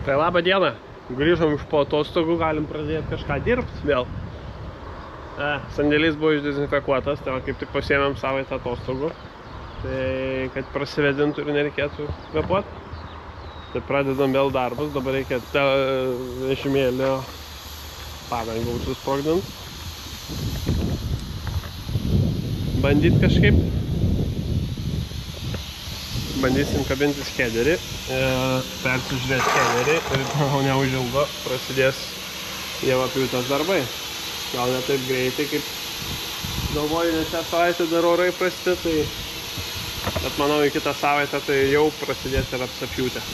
Tai labą dieną. Grįžom iš po atostogų, galim pradėti kažką dirbti vėl. Sandėlys buvo išdezinfekuotas, tai kaip tik pasiėmėm savaitę atostogų. Tai kad prasivėdintų ir nereikėtų kvėpuoti. Tai pradedam vėl darbus, dabar reikia vežimėlio padangą užsisprogdinti. Bandyti kažkaip. Bandysim kabinti skederį, persižiūrėti skederį ir neužilgo prasidės javapjūtės darbai. Gal ne taip greitai, kaip galvoju, nes šią savaitę dar orai prasidės, tai bet manau į kitą savaitę tai jau prasidės ir apsapjūtė.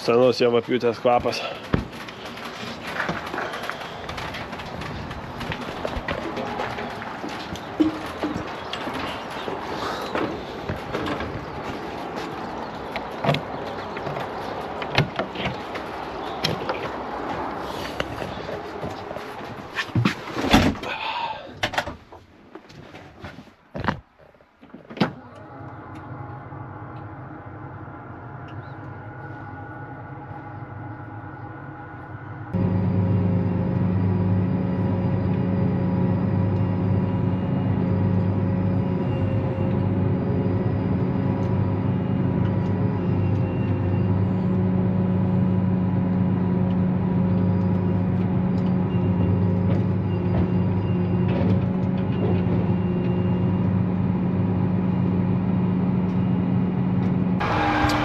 Senos javapjūtės kvapas.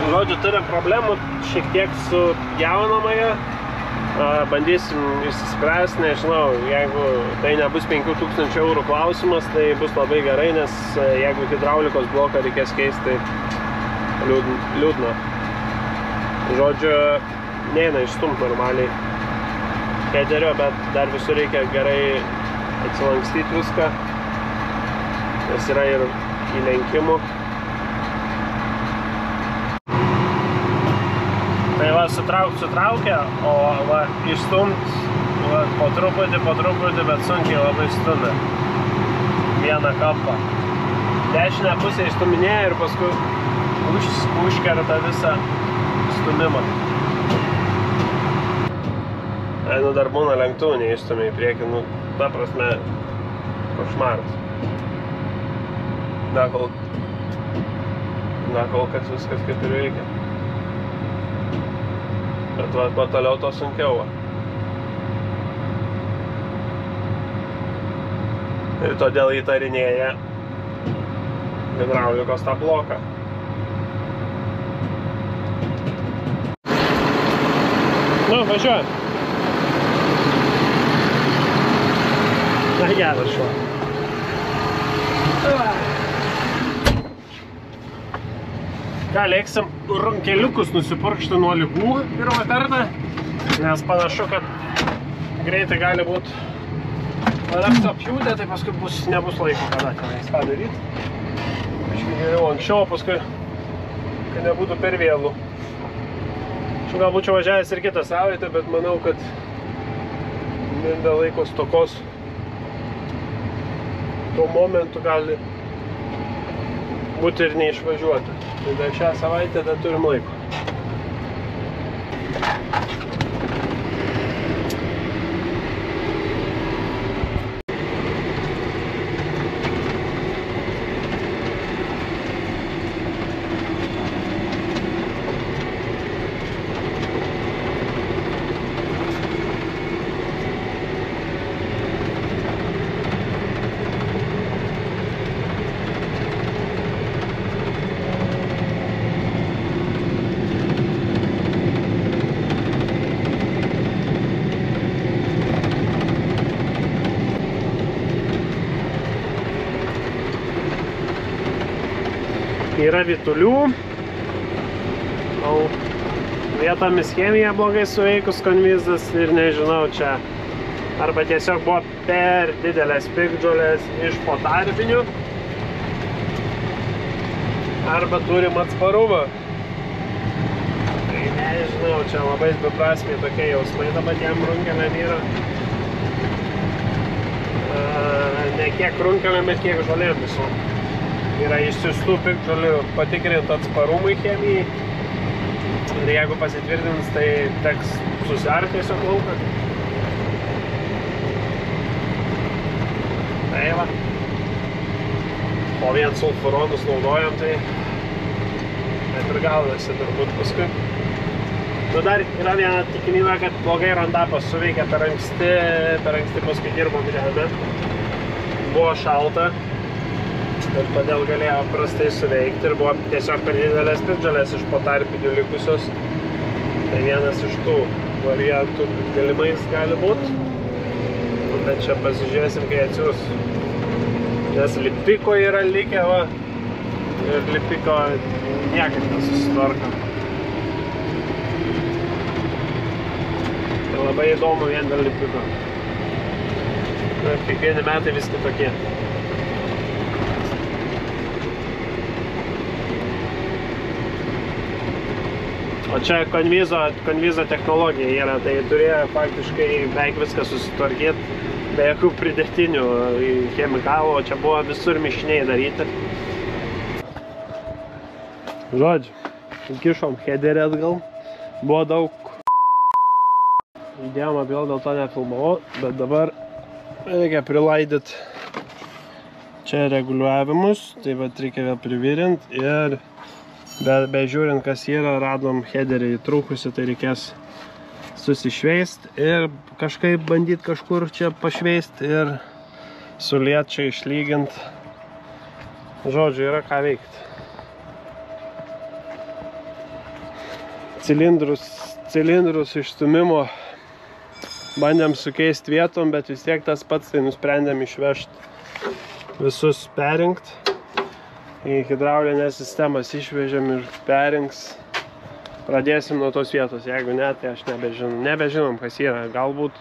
Žodžiu, turim problemų šiek tiek su pjaunamąja. Bandysim išsispręsti, nežinau, jeigu tai nebus 5000 eurų klausimas, tai bus labai gerai, nes jeigu hidraulikos bloką reikės keisti, tai liūdna. Žodžiu, neina išstumti normaliai kederio, bet dar visur reikia gerai atsilankstyti viską, nes yra ir įlenkimų. Tai va, sutraukia, o va, išstumt va, po truputį, bet sunkiai labai stumia vieną kampą. Dešinę pusę išstuminėja ir paskui užkerta visą stumimą. Nu dar būna lenktuvų neišstumia į priekį, nu, ta prasme, košmaras. Na kol kas viskas kaip ir veikia. Bet va, toliau to sunkiau. Ir todėl įtarinėja hidraulikos tą bloką. Nu, važiuoja. Na, geras šuo. Ką, leiksim runkeliukus nusipurkšti nuo ligų pirmą kartą, nes panašu, kad greitai gali būti apsapjūtė, tai paskui nebus laiko kada tenais ką daryti. Aš geriau anksčiau, paskui, kad nebūtų per vėlų. Aš gal būčiau važiavęs ir kitą savaitę, bet manau, kad dėl laiko stokos tuo momentu gali būti ir neišvažiuoti. Tai dar šią savaitę dar turim laiko. Yra vytulių. Vietomis chemija blogai suveikus konvizas ir nežinau čia. Arba tiesiog buvo per didelės piktžolės iš potarpinių. Arba turim atsparumą. Tai nežinau, čia labai beprasmiai tokie jausmai dabar tiem runkeliam yra. Ne kiek runkeliam, bet kiek žolėm visų. Yra išsiųstų piktžolių patikrint atsparumui chemijai. Ir jeigu pasitvirtins, tai teks susiarti tiesiog lauką. Tai va. O vien sulfuronus naudojam, tai net ir gaunasi turbūt paskui. Nu dar yra viena tikimybė, kad blogai rondapas suveikia per anksti paskui dirbom žemę. Buvo šalta ir todėl galėjo prastai suveikti ir buvo tiesiog per didelės piktžolės iš potarpinių likusios. Tai vienas iš tų variantų galimais gali būt. Bet čia pasižiūrėsim, kai atsiūs. Nes lipiko yra likę, va. Ir lipiko niekaip nesusitvarko. Tai labai įdomu vien dėl lipiko. Kiekvieni metai vis kitokie. O čia konvizo technologija yra, tai turėjo faktiškai beveik viską susitvarkyti, be jokių pridėtinių chemikalų, o čia buvo visur mišiniai daryti. Žodžiu, įkišom headerį atgal, buvo daug įdėjom atgal, dėl to nefilmavau, bet dabar reikia prilaidyti čia reguliavimus, tai vat reikia vėl privirinti ir be žiūrint, kas yra, radom headerį įtrūkusi, tai reikės susišveist ir kažkaip bandyti kažkur čia pašveist ir suliet čia išlygint. Žodžiu, yra ką veikti. Cilindrus išstumimo bandėm sukeisti vietom, bet vis tiek tas pats, tai nusprendėm išvežti visus perrinkt. Į hidraulinės sistemas išvežėm ir perrinks. Pradėsim nuo tos vietos, jeigu ne, tai aš nebežinom, kas yra. Galbūt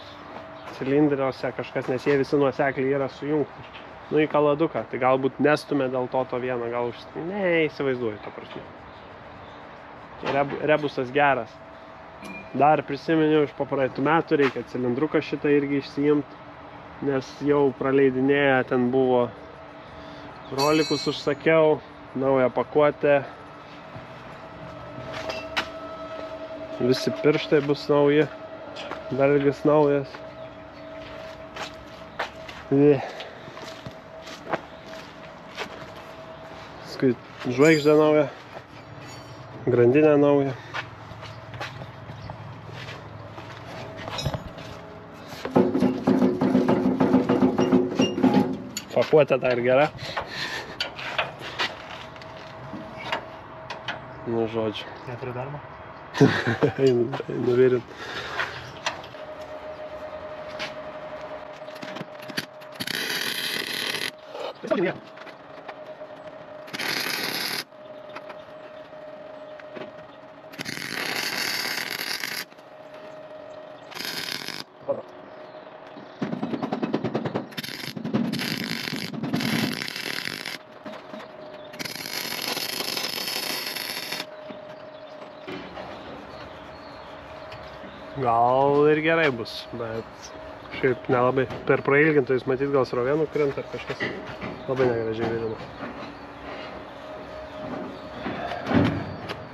cilindriuose kažkas, nes jie visi nuosekliai yra sujungti. Nu į kaladuką, tai galbūt nestumė dėl to vieną, gal neįsivaizduoju to prašyti. Rebusas geras. Dar prisiminiau iš praeitų metų, reikia cilindruką šitą irgi išsiimti, nes jau praleidinėję ten buvo. Rolikus užsakiau, naują pakuotę. Visi pirštai bus nauji, dalgis naujas. Paskui žvaigždė nauja, grandinė nauja. Pakuotė dar gera. Nu, žodžiu. Neturi darbo? Nuvirint. Gal ir gerai bus, bet šiaip nelabai. Per prailgintojus matyt gal srovenų krenta ar kažkas labai negražiai vidino.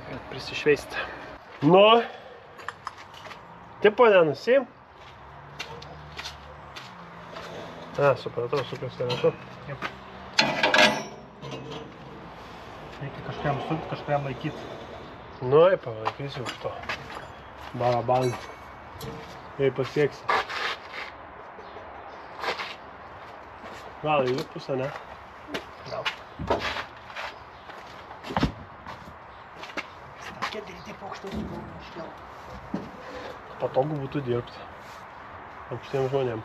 Kad prisišveisti. Nu, tipo nenusim. Supratau, sukas karatu. Reikia kažkam sukti, kažkam laikyti. Nu, palaikysiu už to. Baraban. Jei pasieksi. Gal į pusę, ne? Gal. Tokie daryti paukštus iškiau. Patogu būtų dirbti. Aukštiem žmonėm.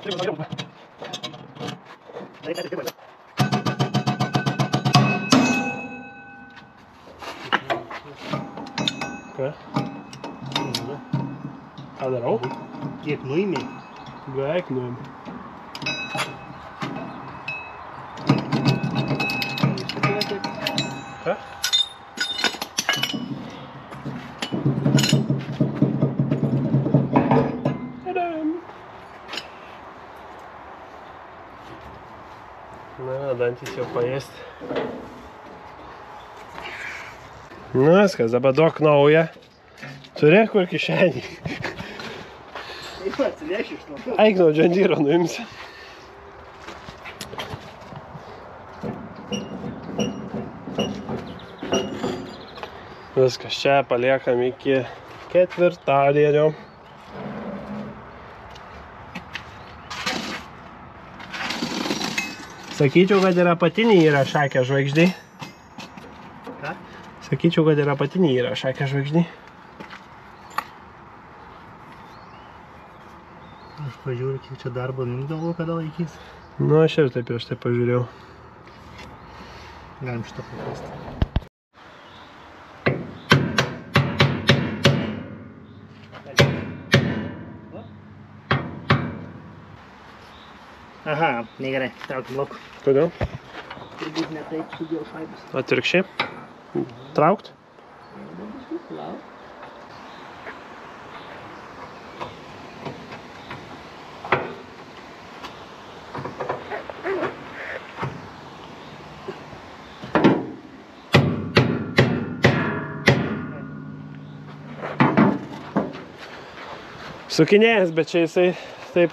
Ką? Ką darau? Kiek nuėmė? Beveik nuėmė. Ką? Tadam! Na, dantis jau paėsti. Nu, viskas, dabar duok naują. Turi kur kišenį. Atsineši iš to. Eik nuo džandyro nuimsi. Viskas, čia paliekam iki ketvirtadienio. Sakyčiau, kad ir apatiniai yra šakė žvaigždžiai. Ką? Sakyčiau, kad ir apatiniai yra šakė žvaigždžiai. Aš pažiūriu, kiek čia darbo nimdavau, kada laikys. Nu, aš ir taip prieš tai pažiūrėjau. Galim šitą pakeisti. Aha, negerai, traukim lauk. Kodėl? Turbūt ne taip sudėjau šaibus. Atvirkščiai. Traukt? Lauk. Sukinėjęs, bet čia jisai taip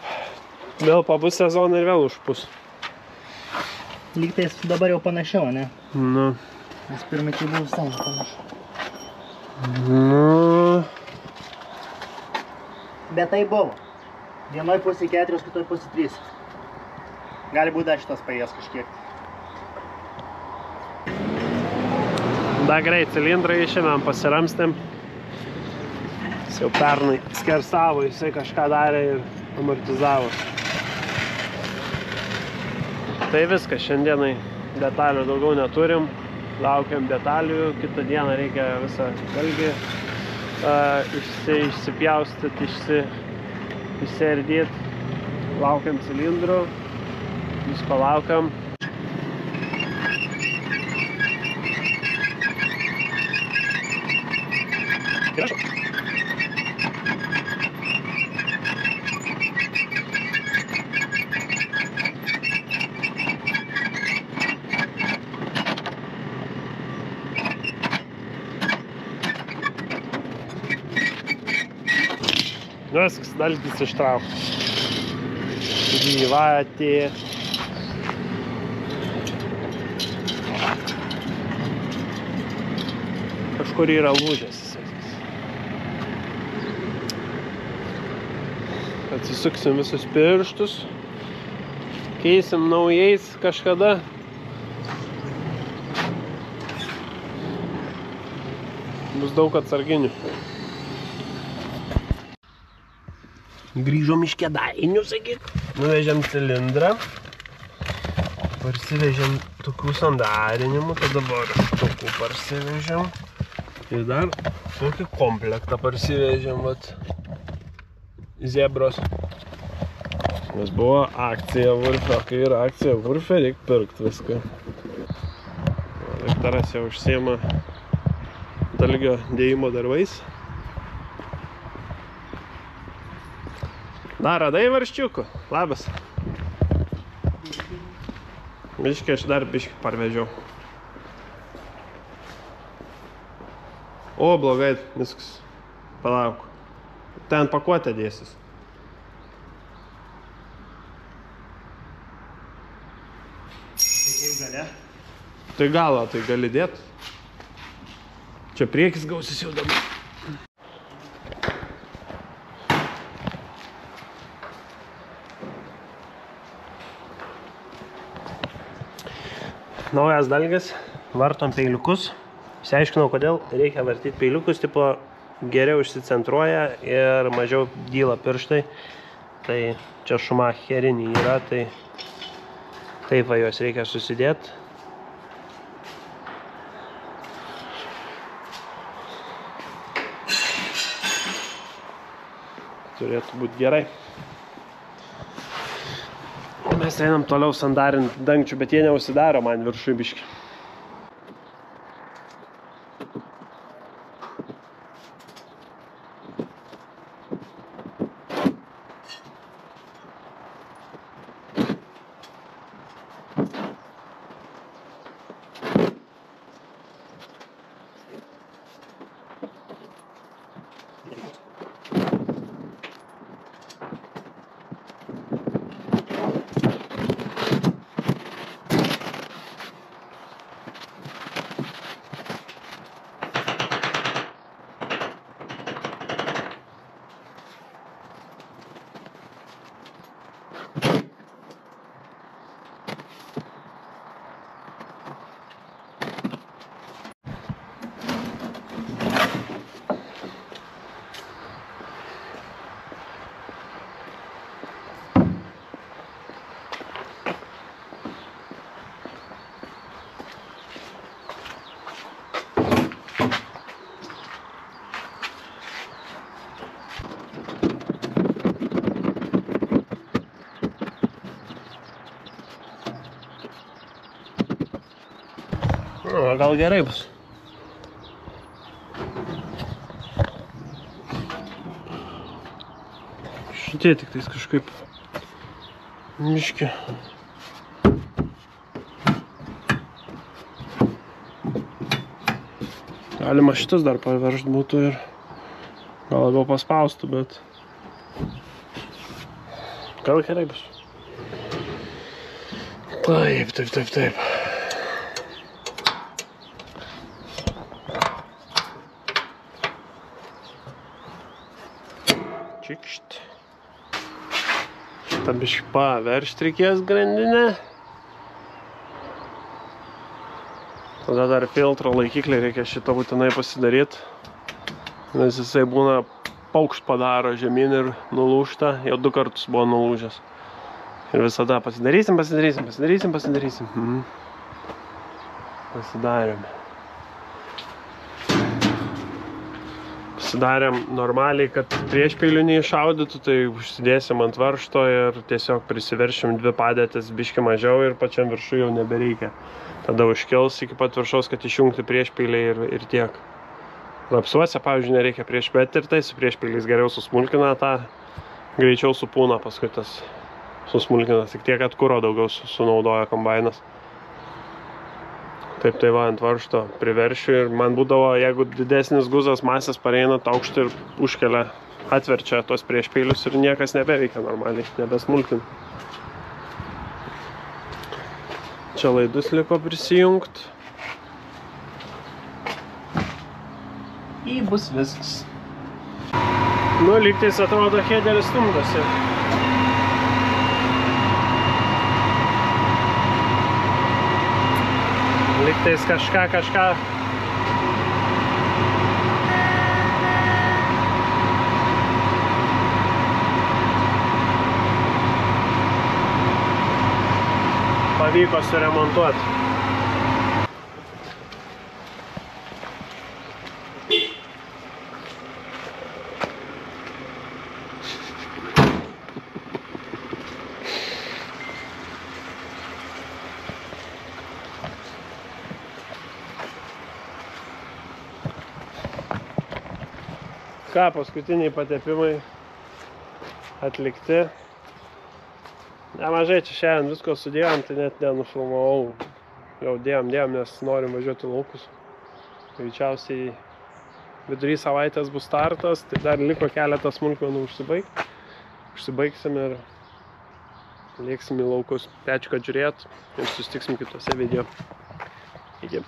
vėl pabus sezoną ir vėl užpus. Lygtais dabar jau panašiau, ne? Nu. Nes pirmai tai buvo visai panašu. Nu. Bet tai buvo. Vienoj pusė 4, kitoj pusė 3. Gali būti dar šitas paės kažkiek. Da greit, cilindrą išėmėm, pasiramstėm. Jis jau pernai skersavo, jisai kažką darė ir amortizavo. Tai viskas, šiandienai detalių daugiau neturim. Laukiam detalių, kitą dieną reikia visą galgį išsipjaustyti, išsiardyti. Laukiam cilindrų, visko laukiam. Viskas, dalgis ištrauktas. Gyvatė. Kažkur yra lūžęs. Atsisuksim visus pirštus. Keisim naujais kažkada. Bus daug atsarginių. Grįžom iš Kėdainių, sakyk. Nuvežėm cilindrą. Parsivežėm tokių sandarinimų, tada dabar tokių parsivežėm. Ir dar tokį komplektą parsivežėm, vat, zebros. Nes buvo akcija Wurfe, kai yra akcija Wurfe, reikia pirkti viską. Viktoras jau užsiema dalgio dėjimo darbais. Na, radai varščiukų? Labas. Biškį aš dar biškį parvežiau. O, blogai, viskas. Palauk. Ten pakuotę dėsis. Tai kaip gale? Tai galo, tai gali dėt. Čia priekis gausis jau dabar. Naujas dalgis, vartom peiliukus. Išsiaiškinau, kodėl reikia vartyti peiliukus, tipo geriau išsicentruoja ir mažiau dyla pirštai. tai čia šumacherinį yra, tai taip va juos reikia susidėti. Turėtų būti gerai. Mes einam toliau sandarinti dangčių, bet jie neužsidaro man viršui biškį. Gal gerai bus. Šitie tik tais kažkaip miški. Galima šitas dar paveržt būtų ir gal labiau paspaustų, bet gal gerai bus. Taip. Čikšt. Šitą biškį paveršt reikės grandinę. Tada dar filtro laikiklį reikia šitą būtinai pasidaryti. Nes jisai būna paukšt padaro žemyn ir nulūžta. Jau 2 kartus buvo nulūžęs. Ir visada pasidarysim. Pasidarėm normaliai, kad priešpeilių neiššaudytų, tai užsidėsim ant varžto ir tiesiog prisiveršim 2 padėtis biškį mažiau ir pačiam viršui jau nebereikia. Tada užkils iki pat viršaus, kad išjungti priešpeiliai ir tiek. Rapsuose, pavyzdžiui, nereikia priešpėti ir tai su priešpeiliais geriau susmulkina tą, greičiau supūna paskui tas susmulkinas, tik tiek, kad kuro daugiau sunaudoja kombainas. Taip tai va, ant varžto priveršiu ir man būdavo, jeigu didesnis guzas masės pareina aukštį ir užkelia, atverčia tos priešpeilius ir niekas nebeveikia normaliai, nebesmulkina. Čia laidus liko prisijungt. Bus viskas. Nu, lygtais atrodo, headeris stumdosi. Lygtais kažką. Pavyko suremontuoti. Ką, paskutiniai patepimai atlikti. Nemažai čia šiandien visko sudėjom, tai net nenufilmavau. Jau dėjom, nes norim važiuoti į laukus. Greičiausiai vidury savaitės bus startas, tai dar liko keletą smulkmenų užsibaigsim ir lėksim į laukus. Ačiū, kad žiūrėjot ir susitiksim kitose video. Iki.